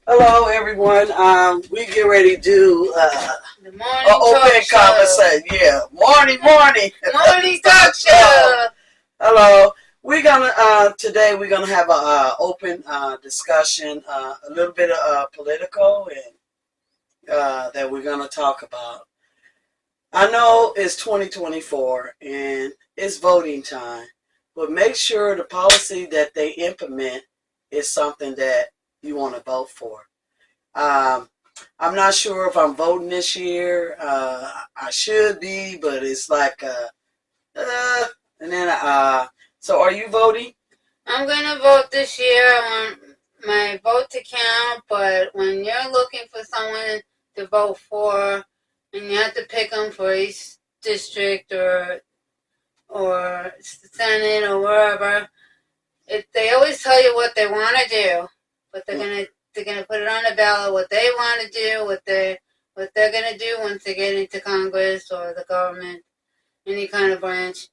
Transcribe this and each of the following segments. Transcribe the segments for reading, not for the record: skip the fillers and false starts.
Hello, everyone. We get ready to do The an morning open talk show. conversation. Yeah, morning Morning talk talk show. show. Hello. We're gonna today we're gonna have a open discussion, a little bit of political, and that we're gonna talk about. I know it's 2024 and it's voting time, but make sure the policy that they implement is something that you want to vote for. Um, I'm not sure if I'm voting this year. I should be, but it's like, uh, and then, so are you voting? I'm gonna vote this year. I want my vote to count, but when you're looking for someone to vote for, and you have to pick them for each district or Senate or wherever, they always tell you what they want to do, but they're gonna put it on the ballot what they want to do, what they're gonna do once they get into Congress or the government, any kind of branch,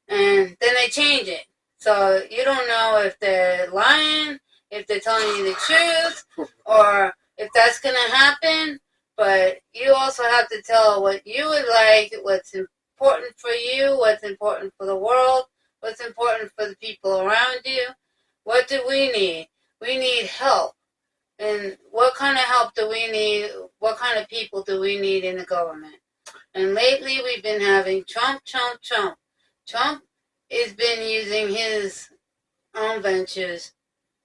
and then they change it. So you don't know if they're lying, if they're telling you the truth, or if that's gonna happen. But you also have to tell what you would like, what's important for you, what's important for the world, what's important for the people around you. What do we need? We need help. And what kind of help do we need? What kind of people do we need in the government? And lately we've been having Trump, Trump, Trump. Trump has been using his own ventures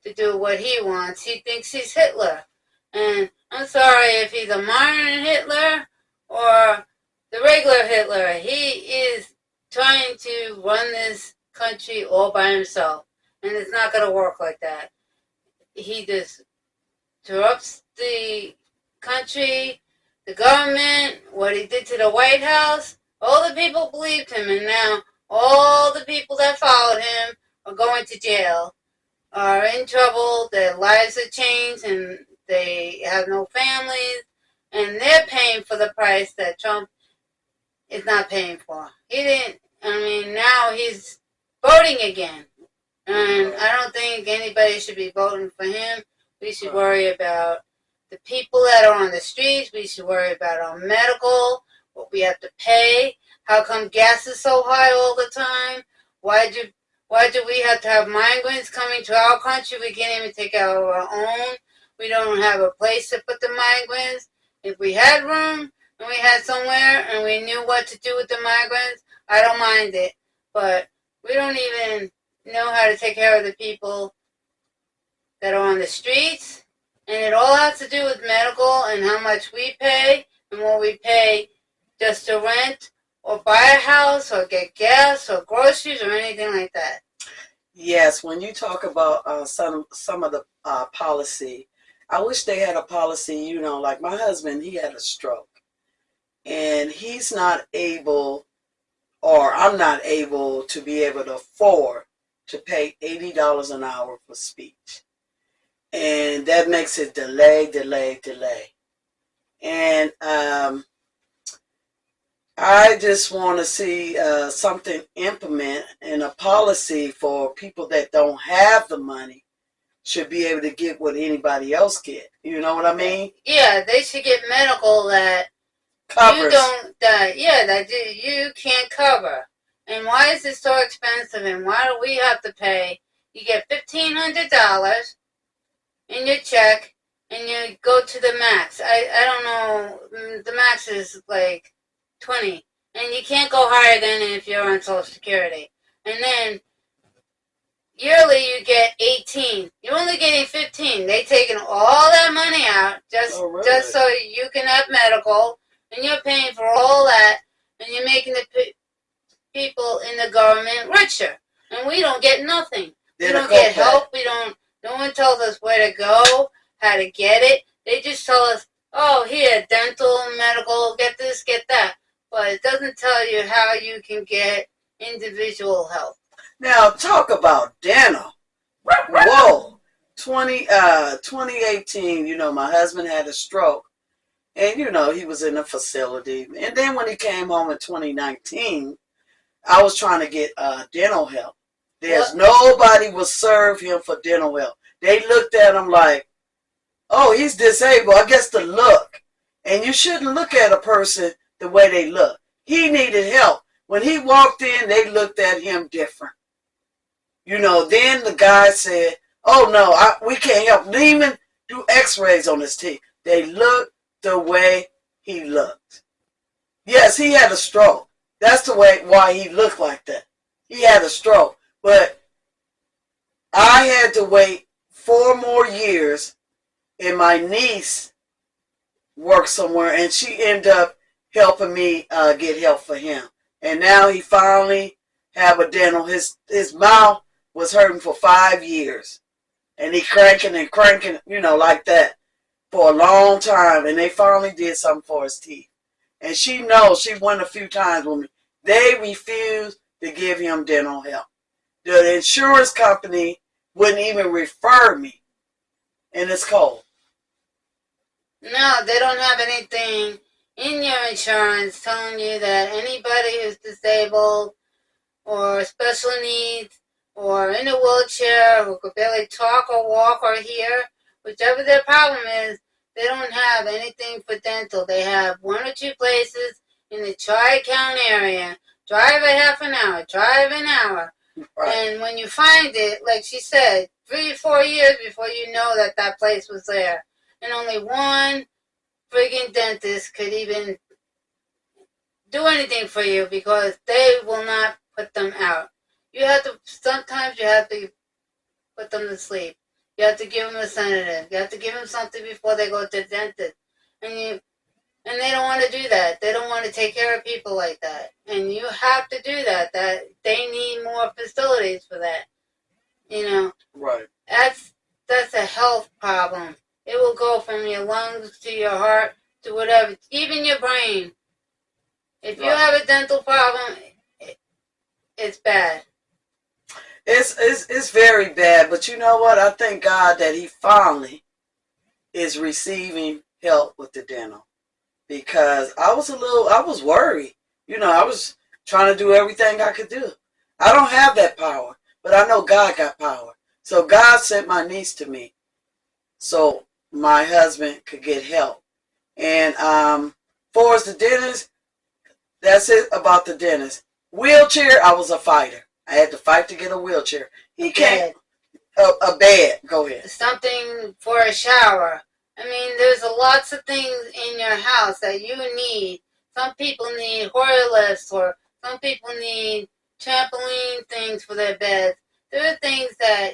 to do what he wants. He thinks he's Hitler. And I'm sorry if he's a modern Hitler or the regular Hitler. He is trying to run this country all by himself. And it's not going to work like that. He just disrupts the country, the government, what he did to the White House. All the people believed him, and now all the people that followed him are going to jail, are in trouble, their lives are changed, and they have no families, and they're paying for the price that Trump is not paying for. He didn't, I mean, now he's voting again. And I don't think anybody should be voting for him. We should worry about the people that are on the streets. We should worry about our medical, what we have to pay. How come gas is so high all the time? Why do why do we have to have migrants coming to our country? We can't even take care of our own. We don't have a place to put the migrants. If we had room and we had somewhere and we knew what to do with the migrants, I don't mind it. But we don't even know how to take care of the people that are on the streets. And it all has to do with medical and how much we pay and what we pay just to rent or buy a house or get gas or groceries or anything like that. Yes, when you talk about some of the policy, I wish they had a policy. Like my husband, he had a stroke, and he's not able, or I'm not able to be able to afford to pay $80 an hour for speech. And that makes it delay. And I just want to see something implement in a policy for people that don't have the money should be able to get what anybody else get. You know what I mean? Yeah, they should get medical that Covers. you don't, that you can't cover. And why is it so expensive? And why do we have to pay? You get $1,500 in your check, and you go to the max. I don't know. The max is like 20, and you can't go higher than if you're on Social Security. And then yearly you get 18. You're only getting 15. They taking all that money out just so you can have medical, and you're paying for all that, and you're making the people in the government richer, and we don't get nothing. We don't get help. We don't. No one tells us where to go, how to get it. They just tell us, oh, here, dental, medical, get this, get that. But it doesn't tell you how you can get individual help. Now talk about dental. Whoa. 2018, my husband had a stroke, and he was in a facility. And then when he came home in 2019, I was trying to get dental help. Nobody will serve him for dental help. They looked at him like, oh, he's disabled. I guess the look. And you shouldn't look at a person the way they look. He needed help. When he walked in, they looked at him different. Then the guy said, oh no, we can't help. Didn't even do x-rays on his teeth. They looked the way he looked. Yes, he had a stroke. That's the way why he looked like that. He had a stroke. But I had to wait 4 more years, and my niece worked somewhere, and she ended up helping me get help for him. And now he finally have a dental. His mouth was hurting for 5 years, and he cranking and cranking, like that for a long time. And they finally did something for his teeth. And she knows, she went a few times with me. They refused to give him dental help. The insurance company wouldn't even refer me, and it's cold. No, they don't have anything in your insurance telling you that anybody who's disabled or special needs or in a wheelchair who could barely talk or walk or hear, whichever their problem is, they don't have anything for dental. They have 1 or 2 places in the Tri-County area. Drive a half an hour, drive an hour. Right. And when you find it, like she said, 3 or 4 years before you know that place was there. And only one friggin' dentist could even do anything for you because they will not put them out. Sometimes you have to put them to sleep. You have to give them a sedative. You have to give them something before they go to the dentist. And they don't want to do that. They don't want to take care of people like that. And you have to do that. That they need more facilities for that. Right. That's a health problem. It will go from your lungs to your heart to whatever, even your brain. If you have a dental problem, it's bad. It's very bad, but you know what? I thank God that he finally is receiving help with the dental, because I was worried. I was trying to do everything I could do. I don't have that power, but I know God got power. So God sent my niece to me so my husband could get help. And for as the dentist, that's it about the dentist. Wheelchair, I was a fighter. I had to fight to get a wheelchair. He can't. A bed. Go ahead. Something for a shower. I mean, there's lots of things in your house that you need. Some people need Hoyer lifts, or some people need trampoline things for their beds. There are things that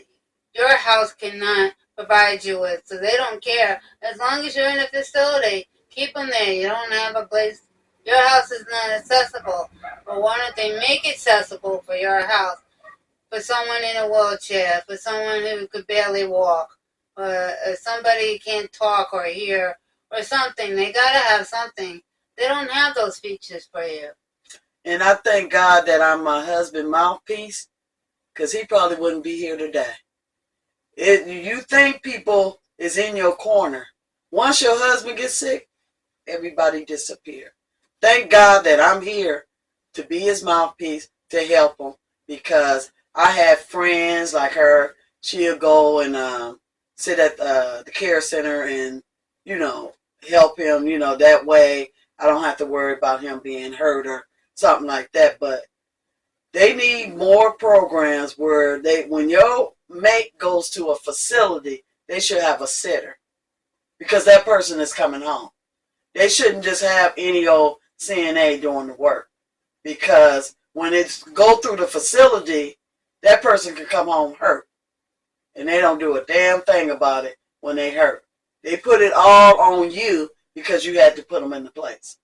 your house cannot provide you with, so they don't care. As long as you're in a facility, keep them there. You don't have a place. Your house is not accessible. But why don't they make it accessible for your house? For someone in a wheelchair, for someone who could barely walk, or somebody who can't talk or hear, or something. They gotta have something. They don't have those features for you. And I thank God that I'm my husband's mouthpiece, because he probably wouldn't be here today. You think people is in your corner. Once your husband gets sick, everybody disappears. Thank God that I'm here to be his mouthpiece, to help him, because I have friends like her. She'll go and sit at the care center and, help him, that way I don't have to worry about him being hurt or something like that. But they need more programs where when your mate goes to a facility, they should have a sitter, because that person is coming home. They shouldn't just have any old CNA doing the work, because when it's go through the facility, that person can come home hurt, and they don't do a damn thing about it when they hurt. They put it all on you because you had to put them in the place.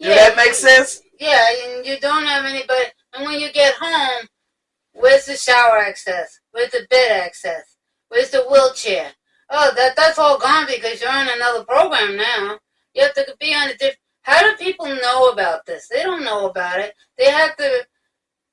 Do that make sense? Yeah, and you don't have anybody. And when you get home, where's the shower access? Where's the bed access? Where's the wheelchair? Oh, that's all gone because you're on another program now. You have to be on a different. How do people know about this? They don't know about it. They have to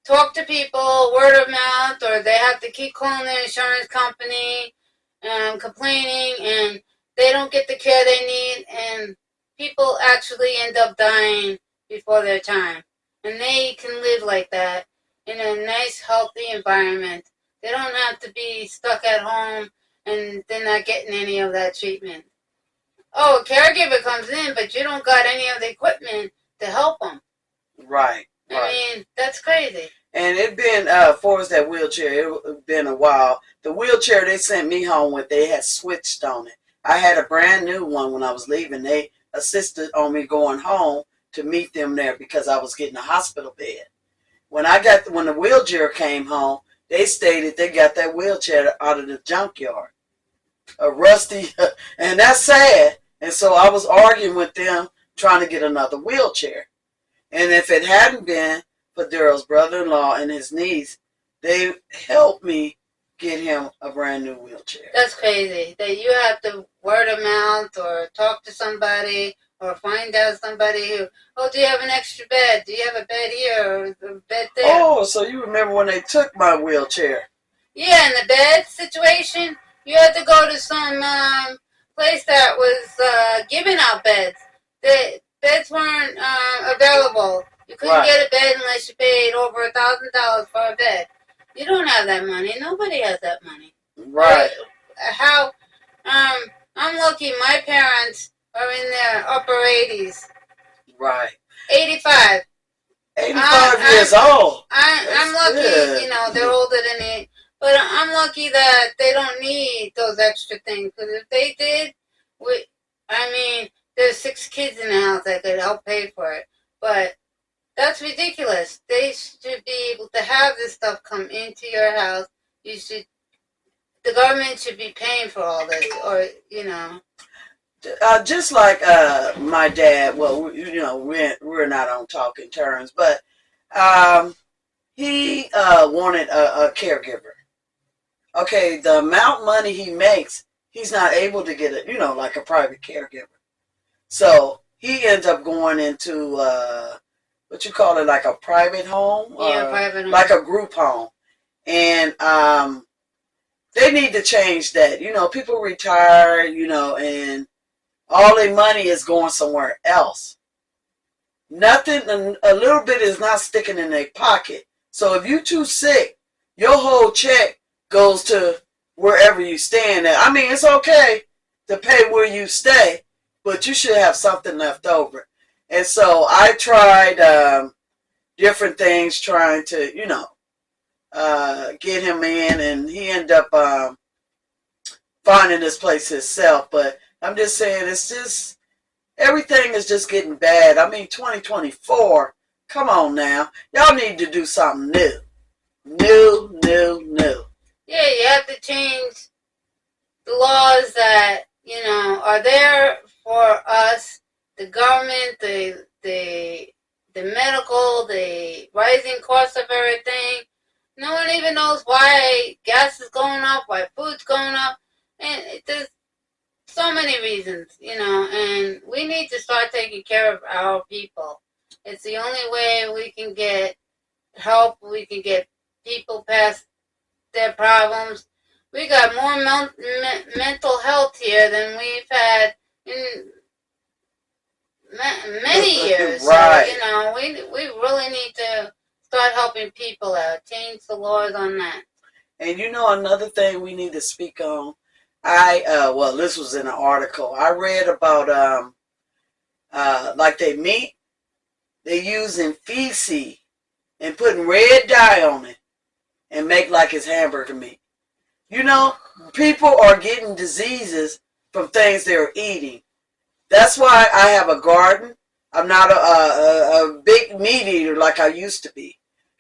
talk to people, word of mouth, or they have to keep calling their insurance company and complaining, and they don't get the care they need, and people actually end up dying before their time. And they can live like that in a nice, healthy environment. They don't have to be stuck at home and they're not getting any of that treatment. oh, a caregiver comes in, but you don't got any of the equipment to help them. Right. I mean, that's crazy. And it been for us that wheelchair. It been a while. The wheelchair they sent me home with, they had switched on it. I had a brand new one when I was leaving. They assisted on me going home to meet them there because I was getting a hospital bed. When the wheelchair came home, they stated they got that wheelchair out of the junkyard, a rusty, and that's sad. And so I was arguing with them trying to get another wheelchair. And if it hadn't been for Daryl's brother-in-law and his niece, they helped me get him a brand new wheelchair. That's crazy. That you have to word of mouth or talk to somebody or find out somebody who, oh, do you have an extra bed? Do you have a bed here or a bed there? Oh, so you remember when they took my wheelchair? Yeah, in the bed situation, you had to go to some place that was giving out beds. The beds weren't available. You couldn't get a bed unless you paid over $1,000 for a bed. You don't have that money. Nobody has that money. Right. I'm lucky my parents are in their upper 80s. Right. 85. 85 years old. I'm lucky, good. they're older than me. But I'm lucky that they don't need those extra things. Because if they did, there's 6 kids in the house that could help pay for it. But that's ridiculous. They should be able to have this stuff come into your house. The government should be paying for all this, or just like my dad. Well, we're not on talking terms, but he wanted a caregiver. Okay, the amount of money he makes, he's not able to get like a private caregiver. So he ends up going into what you call it, like a private home? Yeah, private home. Like a group home. And they need to change that. People retire, and all their money is going somewhere else. Nothing, a little bit is not sticking in their pocket. So if you're too sick, your whole check goes to wherever you stand at. I mean, it's okay to pay where you stay, but you should have something left over. And so I tried different things trying to, get him in, and he ended up finding this place himself. But I'm just saying, it's just, everything is just getting bad. I mean, 2024, come on now. Y'all need to do something new. New. Yeah, you have to change the laws that, are there for us, the government, the medical, the rising cost of everything. No one even knows why gas is going up, why food's going up, and there's so many reasons, and we need to start taking care of our people. It's the only way we can get help, we can get people past their problems. We got more mental health here than we've had in many years. Right. So, we really need to start helping people out, change the laws on that. And another thing we need to speak on, this was in an article. I read about like they using feces and putting red dye on it and make like it's hamburger meat. People are getting diseases from things they're eating. That's why I have a garden. I'm not a big meat eater like I used to be,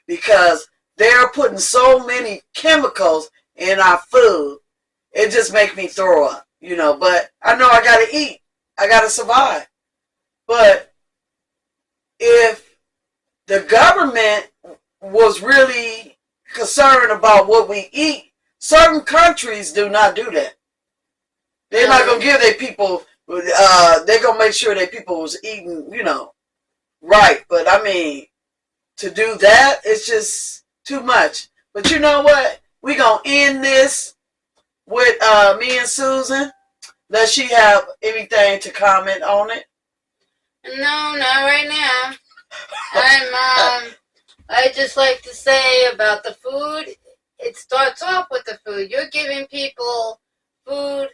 because they're putting so many chemicals in our food. It just makes me throw up, but I know I got to eat. I got to survive. But if the government was really concerned about what we eat, certain countries do not do that. They're not going to give their people, they're going to make sure their people was eating, right. But I mean, to do that, it's just too much. But you know what? We're going to end this with me and Susan. Does she have anything to comment on it? No, not right now. I just like to say about the food, it starts off with the food. You're giving people food